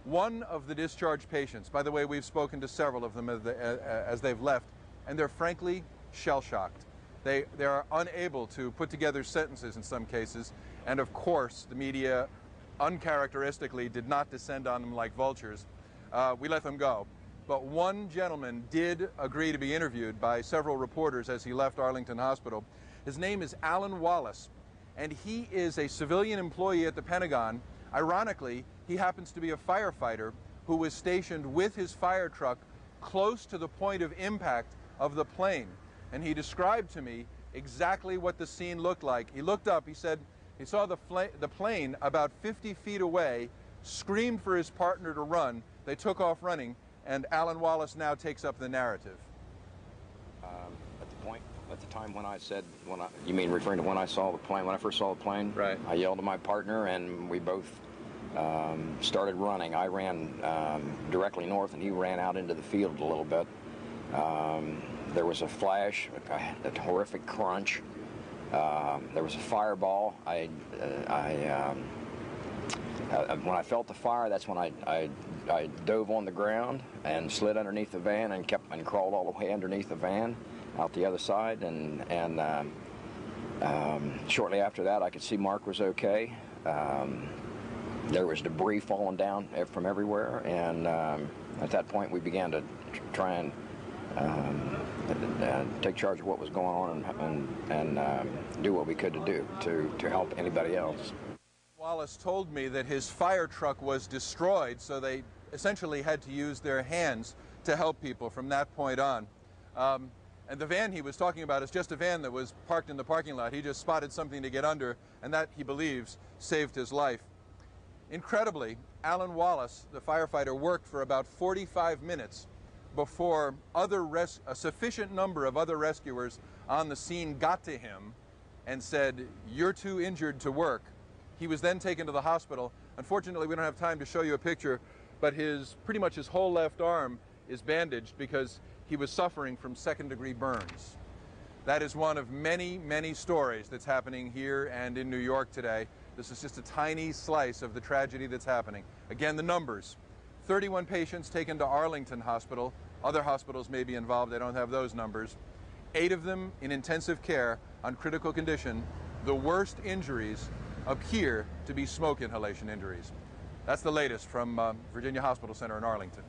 One of the discharged patients, by the way, we've spoken to several of them as they've left, and they're frankly shell-shocked. They are unable to put together sentences in some cases, and of course the media uncharacteristically did not descend on them like vultures. We let them go. But one gentleman did agree to be interviewed by several reporters as he left Arlington Hospital. His name is Alan Wallace, and he is a civilian employee at the Pentagon. Ironically, he happens to be a firefighter who was stationed with his fire truck close to the point of impact of the plane. And he described to me exactly what the scene looked like. He looked up, he said he saw the plane about 50 feet away, screamed for his partner to run. They took off running, and Alan Wallace now takes up the narrative. At the time when I said, you mean referring to when I saw the plane, when I first saw the plane? Right. I yelled to my partner, and we both started running. I ran directly north, and he ran out into the field a little bit. There was a flash, a horrific crunch. There was a fireball. When I felt the fire, that's when I dove on the ground and slid underneath the van and crawled all the way underneath the van out the other side. And shortly after that, I could see Mark was okay. There was debris falling down from everywhere, and at that point we began to try and take charge of what was going on and do what we could to help anybody else. Wallace told me that his fire truck was destroyed, so they essentially had to use their hands to help people from that point on. And the van he was talking about is just a van that was parked in the parking lot. He just spotted something to get under, and that, he believes, saved his life. Incredibly, Alan Wallace, the firefighter, worked for about 45 minutes before a sufficient number of other rescuers on the scene got to him and said, "You're too injured to work." He was then taken to the hospital. Unfortunately, we don't have time to show you a picture, but pretty much his whole left arm is bandaged because he was suffering from second-degree burns. That is one of many, many stories that's happening here and in New York today. This is just a tiny slice of the tragedy that's happening. Again, the numbers: 31 patients taken to Arlington Hospital. Other hospitals may be involved. I don't have those numbers. 8 of them in intensive care on critical condition. The worst injuries appear to be smoke inhalation injuries. That's the latest from Virginia Hospital Center in Arlington.